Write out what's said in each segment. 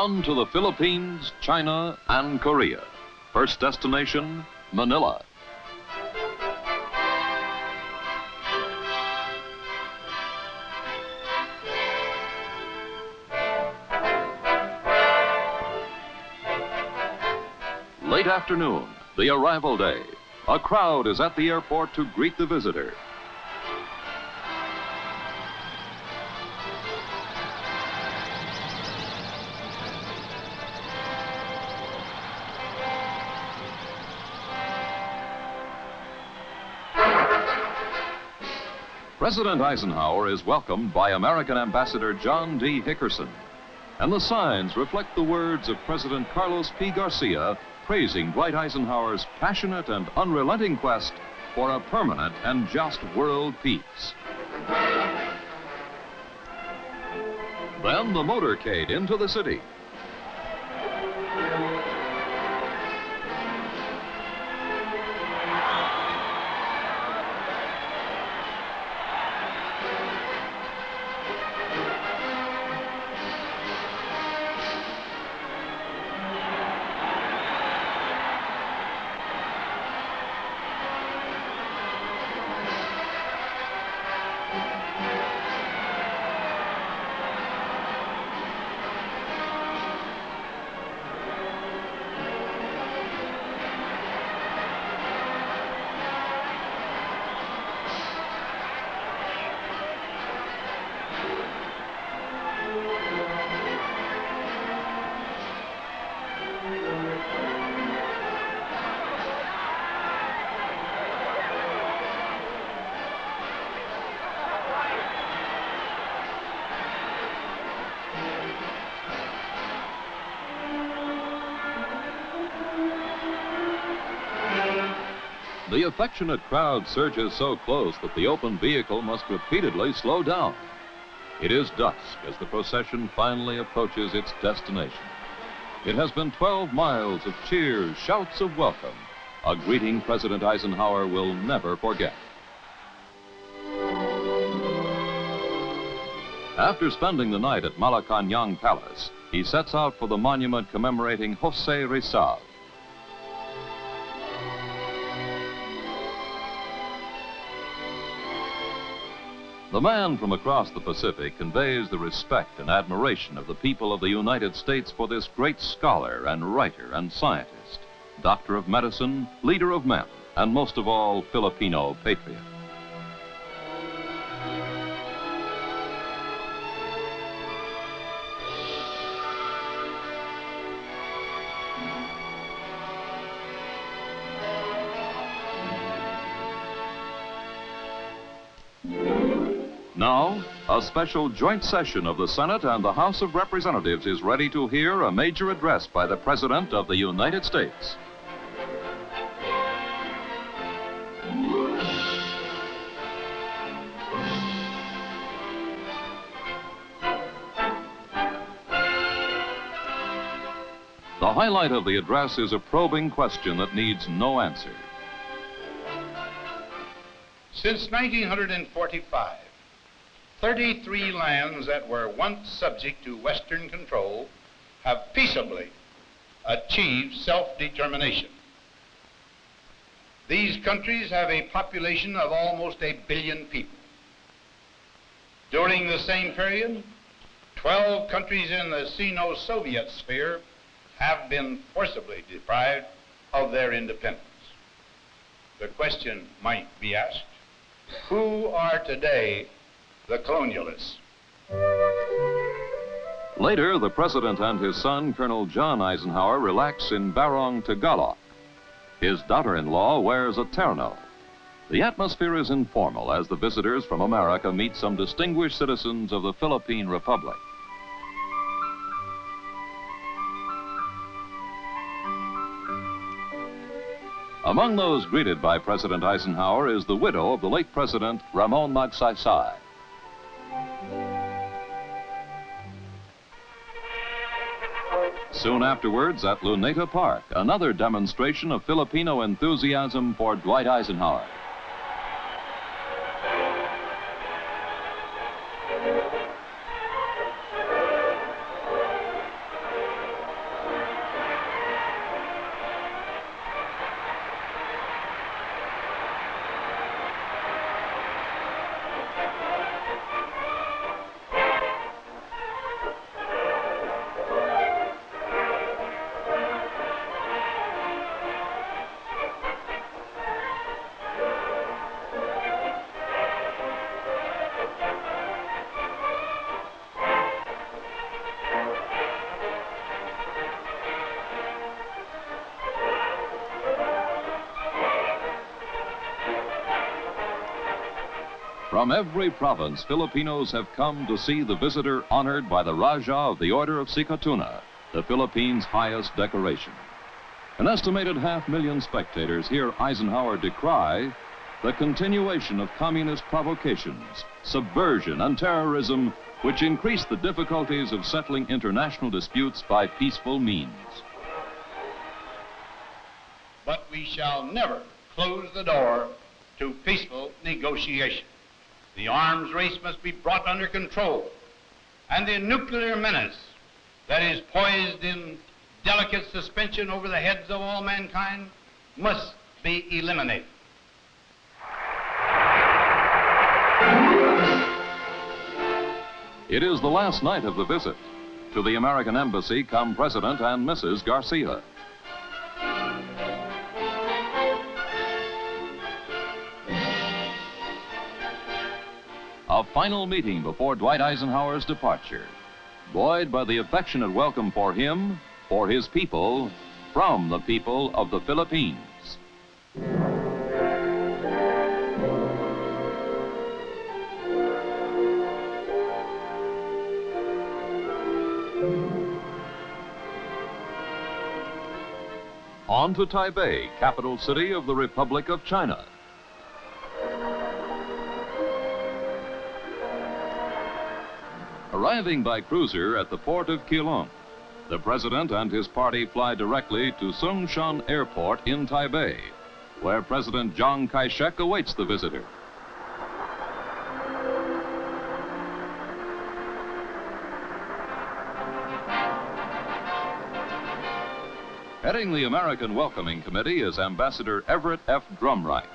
On to the Philippines, China, and Korea. First destination, Manila. Late afternoon, the arrival day. A crowd is at the airport to greet the visitor. President Eisenhower is welcomed by American Ambassador John D. Hickerson, and the signs reflect the words of President Carlos P. Garcia praising Dwight Eisenhower's passionate and unrelenting quest for a permanent and just world peace. Then the motorcade into the city. The affectionate crowd surges so close that the open vehicle must repeatedly slow down. It is dusk as the procession finally approaches its destination. It has been 12 miles of cheers, shouts of welcome, a greeting President Eisenhower will never forget. After spending the night at Malacañang Palace, he sets out for the monument commemorating José Rizal. The man from across the Pacific conveys the respect and admiration of the people of the United States for this great scholar and writer and scientist, doctor of medicine, leader of men, and most of all, Filipino patriot. Now, a special joint session of the Senate and the House of Representatives is ready to hear a major address by the President of the United States. The highlight of the address is a probing question that needs no answer. Since 1945, 33 lands that were once subject to Western control have peaceably achieved self-determination. These countries have a population of almost 1 billion people. During the same period, 12 countries in the Sino-Soviet sphere have been forcibly deprived of their independence. The question might be asked, who are today the colonialists? Later, the President and his son, Colonel John Eisenhower, relax in Barong, Tagalog. His daughter-in-law wears a terno. The atmosphere is informal as the visitors from America meet some distinguished citizens of the Philippine Republic. Among those greeted by President Eisenhower is the widow of the late President, Ramon Magsaysay. Soon afterwards, at Luneta Park, another demonstration of Filipino enthusiasm for Dwight Eisenhower. From every province, Filipinos have come to see the visitor honored by the Raja of the Order of Sikatuna, the Philippines' highest decoration. An estimated 500,000 spectators hear Eisenhower decry the continuation of communist provocations, subversion, and terrorism, which increase the difficulties of settling international disputes by peaceful means. But we shall never close the door to peaceful negotiation. The arms race must be brought under control, and the nuclear menace that is poised in delicate suspension over the heads of all mankind must be eliminated. It is the last night of the visit. To the American Embassy come President and Mrs. Garcia. A final meeting before Dwight Eisenhower's departure, buoyed by the affectionate welcome for him, for his people, from the people of the Philippines. On to Taipei, capital city of the Republic of China. Arriving by cruiser at the port of Keelung, the President and his party fly directly to Songshan Airport in Taipei, where President Chiang Kai-shek awaits the visitor. Heading the American Welcoming Committee is Ambassador Everett F. Drumright.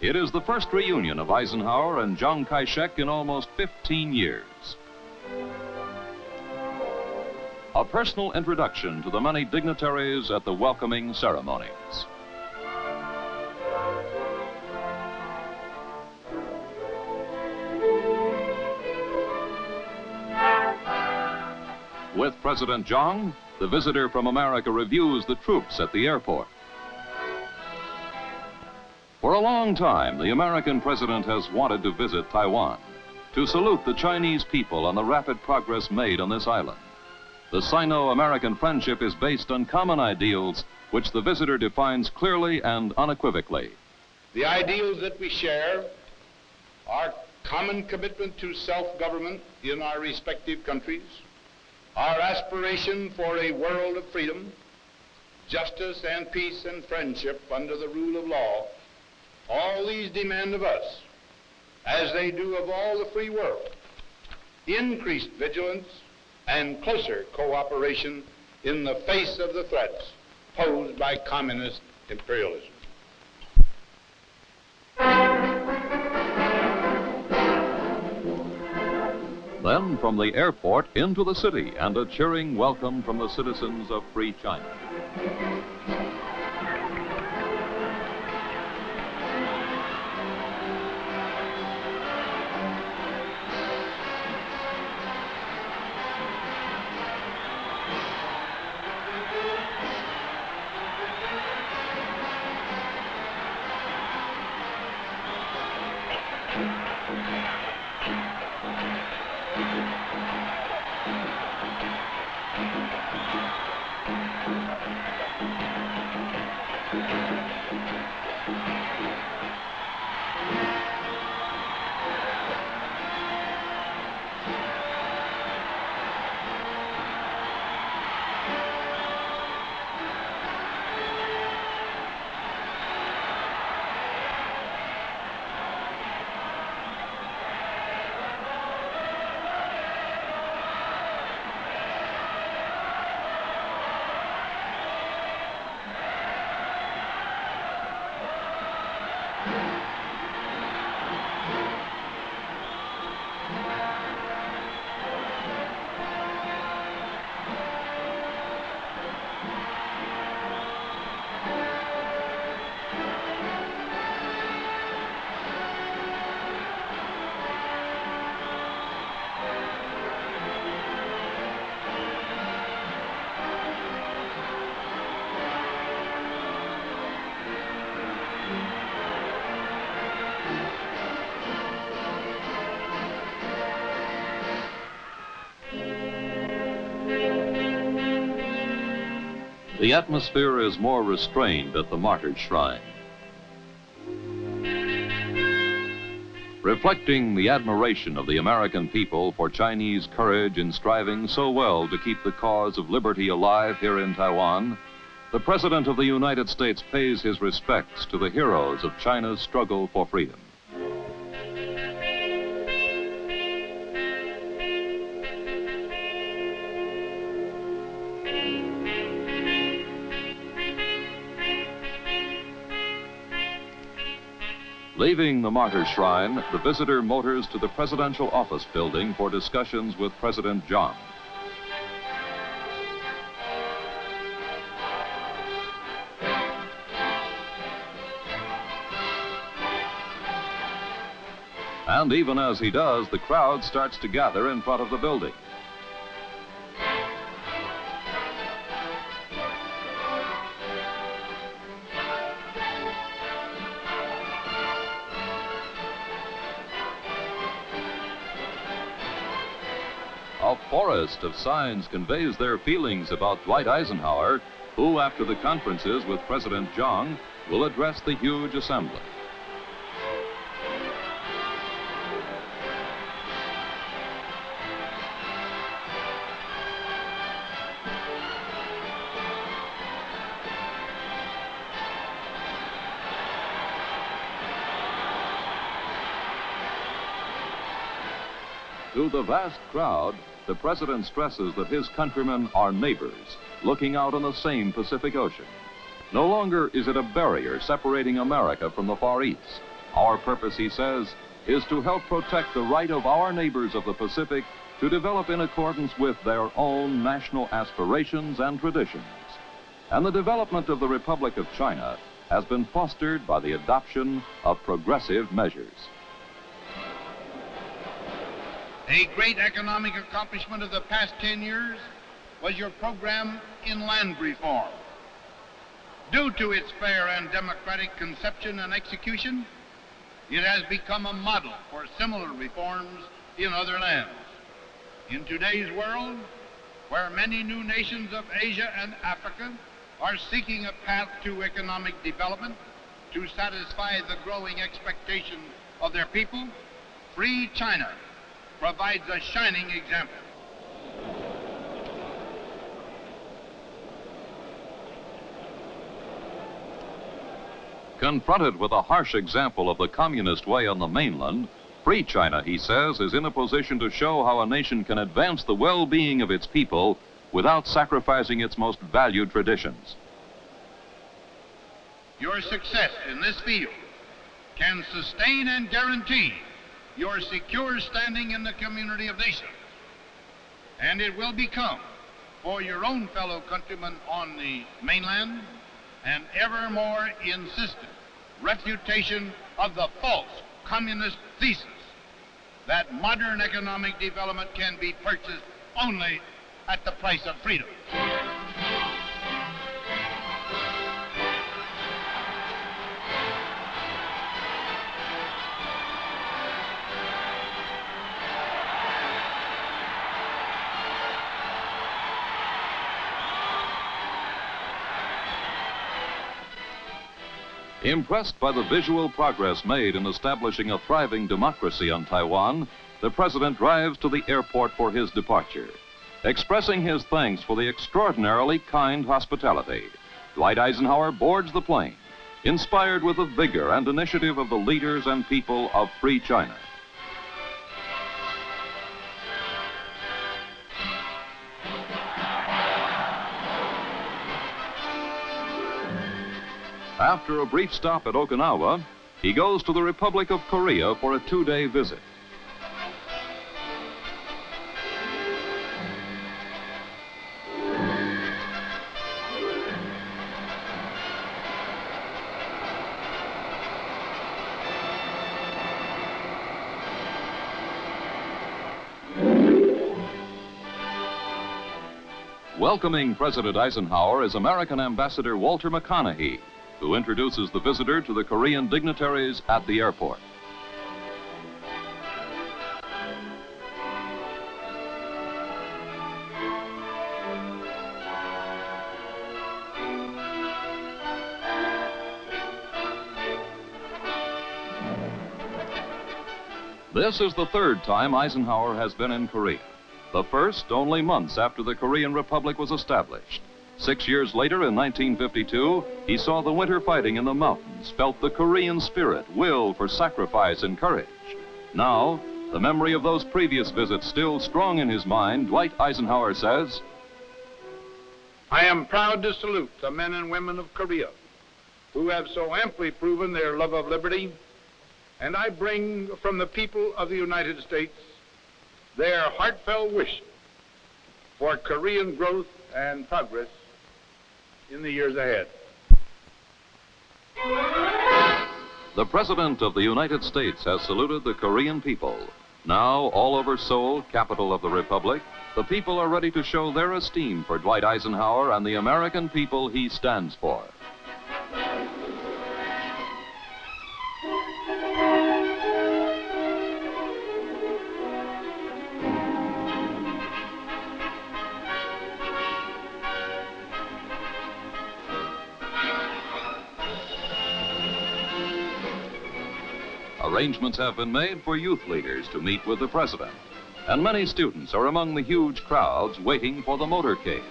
It is the first reunion of Eisenhower and Chiang Kai-shek in almost 15 years. A personal introduction to the many dignitaries at the welcoming ceremonies. With President Chiang, the visitor from America reviews the troops at the airport. For a long time, the American president has wanted to visit Taiwan, to salute the Chinese people on the rapid progress made on this island. The Sino-American friendship is based on common ideals, which the visitor defines clearly and unequivocally. The ideals that we share are common commitment to self-government in our respective countries, our aspiration for a world of freedom, justice and peace and friendship under the rule of law. All these demand of us, as they do of all the free world, increased vigilance and closer cooperation in the face of the threats posed by communist imperialism. Then from the airport into the city, and a cheering welcome from the citizens of free China. The atmosphere is more restrained at the Martyrs' Shrine. Reflecting the admiration of the American people for Chinese courage in striving so well to keep the cause of liberty alive here in Taiwan, the President of the United States pays his respects to the heroes of China's struggle for freedom. Leaving the Martyrs' Shrine, the visitor motors to the Presidential Office Building for discussions with President Zhang. And even as he does, the crowd starts to gather in front of the building. A forest of signs conveys their feelings about Dwight Eisenhower, who, after the conferences with President Zhang, will address the huge assembly. To the vast crowd, the President stresses that his countrymen are neighbors, looking out on the same Pacific Ocean. No longer is it a barrier separating America from the Far East. Our purpose, he says, is to help protect the right of our neighbors of the Pacific to develop in accordance with their own national aspirations and traditions. And the development of the Republic of China has been fostered by the adoption of progressive measures. A great economic accomplishment of the past 10 years was your program in land reform. Due to its fair and democratic conception and execution, it has become a model for similar reforms in other lands. In today's world, where many new nations of Asia and Africa are seeking a path to economic development to satisfy the growing expectations of their people, free China provides a shining example. Confronted with a harsh example of the communist way on the mainland, free China, he says, is in a position to show how a nation can advance the well-being of its people without sacrificing its most valued traditions. Your success in this field can sustain and guarantee your secure standing in the community of nations, and it will become, for your own fellow countrymen on the mainland, an ever more insistent refutation of the false communist thesis that modern economic development can be purchased only at the price of freedom. Impressed by the visual progress made in establishing a thriving democracy on Taiwan, the President drives to the airport for his departure. Expressing his thanks for the extraordinarily kind hospitality, Dwight Eisenhower boards the plane, inspired with the vigor and initiative of the leaders and people of free China. After a brief stop at Okinawa, he goes to the Republic of Korea for a 2-day visit. Welcoming President Eisenhower is American Ambassador Walter McConaughey, who introduces the visitor to the Korean dignitaries at the airport. This is the third time Eisenhower has been in Korea. The first only months after the Korean Republic was established. 6 years later, in 1952, he saw the winter fighting in the mountains, felt the Korean spirit, will for sacrifice and courage. Now, the memory of those previous visits still strong in his mind, Dwight Eisenhower says, I am proud to salute the men and women of Korea who have so amply proven their love of liberty, and I bring from the people of the United States their heartfelt wish for Korean growth and progress in the years ahead. The President of the United States has saluted the Korean people. Now, all over Seoul, capital of the Republic, the people are ready to show their esteem for Dwight Eisenhower and the American people he stands for. Arrangements have been made for youth leaders to meet with the President, and many students are among the huge crowds waiting for the motorcade.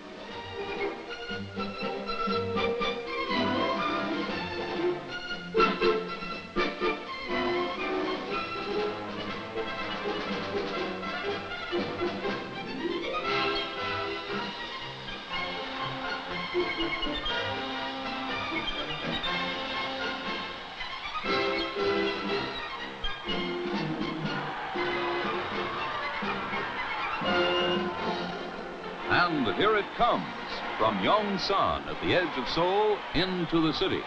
And here it comes, from Yongsan at the edge of Seoul into the city.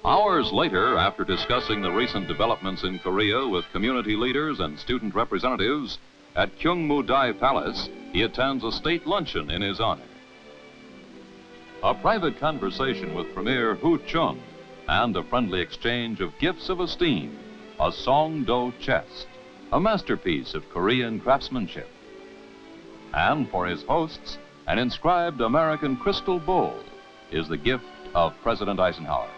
Hours later, after discussing the recent developments in Korea with community leaders and student representatives, at Kyungmu-dae Palace, he attends a state luncheon in his honor. A private conversation with Premier Hu Chun and a friendly exchange of gifts of esteem, a Songdo chest, a masterpiece of Korean craftsmanship. And for his hosts, an inscribed American crystal bowl is the gift of President Eisenhower.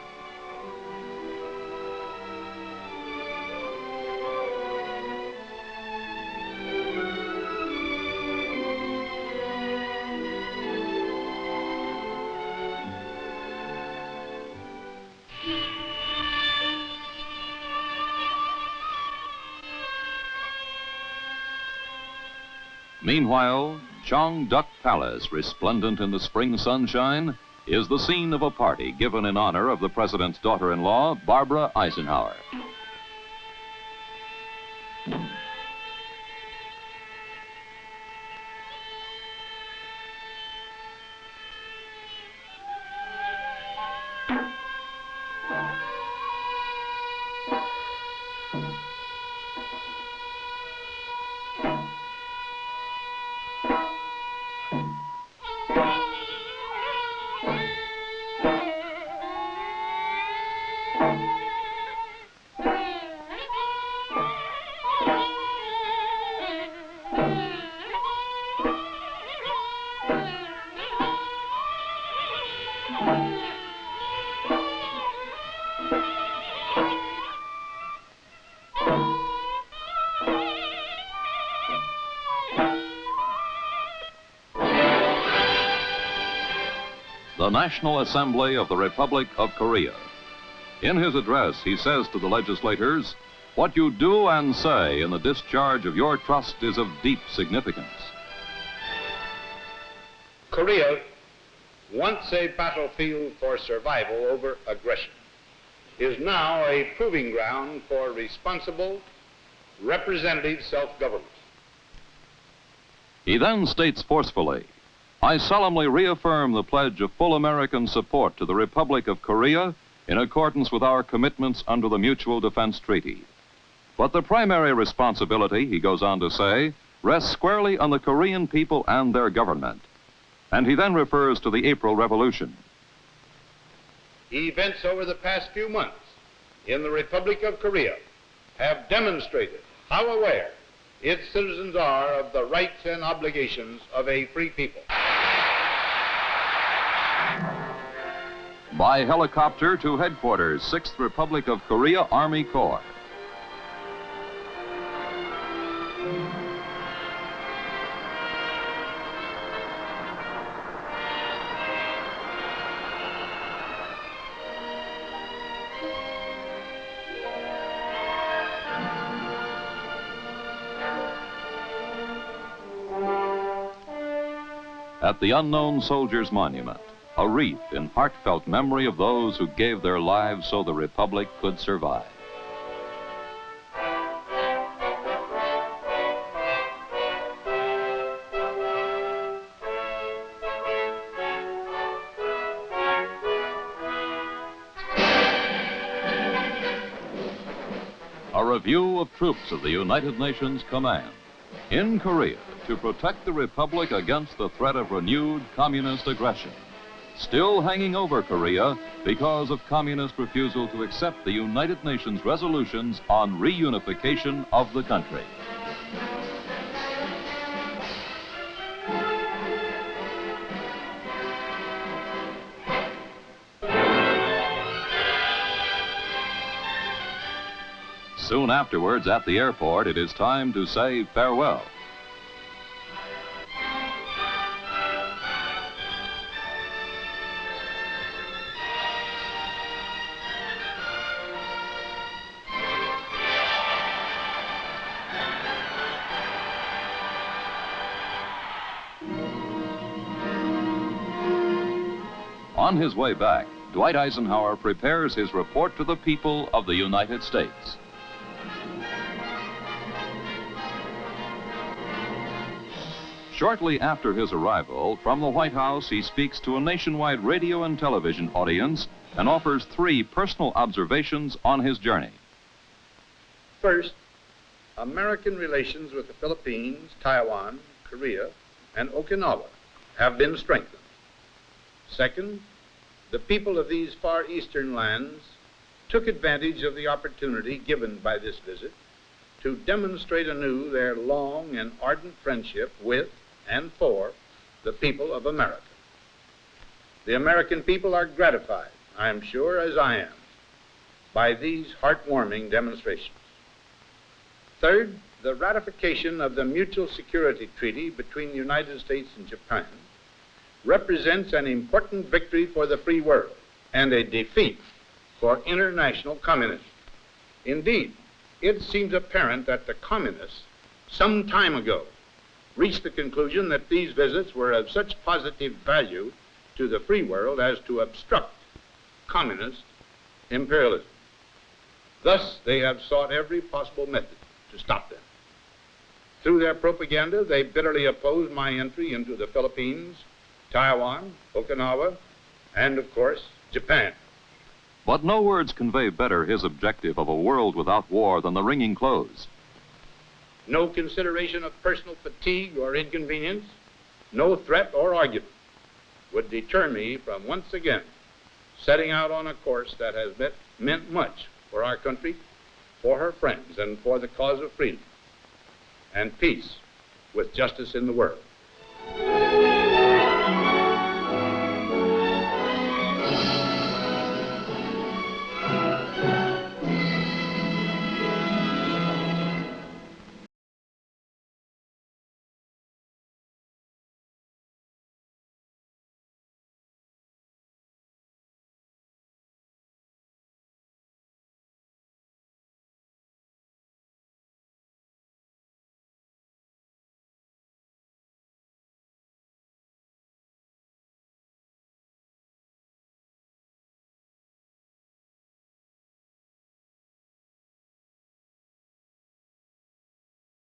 Meanwhile, Cheongduk Palace, resplendent in the spring sunshine, is the scene of a party given in honor of the President's daughter-in-law, Barbara Eisenhower. The National Assembly of the Republic of Korea. In his address, he says to the legislators, "What you do and say in the discharge of your trust is of deep significance." Korea, once a battlefield for survival over aggression, is now a proving ground for responsible, representative self-government. He then states forcefully, "I solemnly reaffirm the pledge of full American support to the Republic of Korea in accordance with our commitments under the Mutual Defense Treaty. But the primary responsibility," he goes on to say, "rests squarely on the Korean people and their government." And he then refers to the April Revolution. Events over the past few months in the Republic of Korea have demonstrated how aware its citizens are of the rights and obligations of a free people. By helicopter to headquarters, 6th Republic of Korea Army Corps. At the Unknown Soldiers Monument, a wreath in heartfelt memory of those who gave their lives so the Republic could survive. A review of troops of the United Nations Command in Korea to protect the Republic against the threat of renewed communist aggression, still hanging over Korea because of communist refusal to accept the United Nations resolutions on reunification of the country. Soon afterwards, at the airport, it is time to say farewell. On his way back, Dwight Eisenhower prepares his report to the people of the United States. Shortly after his arrival, from the White House, he speaks to a nationwide radio and television audience and offers 3 personal observations on his journey. First, American relations with the Philippines, Taiwan, Korea, and Okinawa have been strengthened. Second, the people of these far eastern lands took advantage of the opportunity given by this visit to demonstrate anew their long and ardent friendship with and for the people of America. The American people are gratified, I am sure, as I am, by these heartwarming demonstrations. Third, the ratification of the Mutual Security Treaty between the United States and Japan represents an important victory for the free world and a defeat for international communism. Indeed, it seems apparent that the communists, some time ago, reached the conclusion that these visits were of such positive value to the free world as to obstruct communist imperialism. Thus, they have sought every possible method to stop them. Through their propaganda, they bitterly oppose my entry into the Philippines, Taiwan, Okinawa, and, of course, Japan. But no words convey better his objective of a world without war than the ringing close. No consideration of personal fatigue or inconvenience, no threat or argument would deter me from once again setting out on a course that has meant much for our country, for her friends, and for the cause of freedom and peace with justice in the world.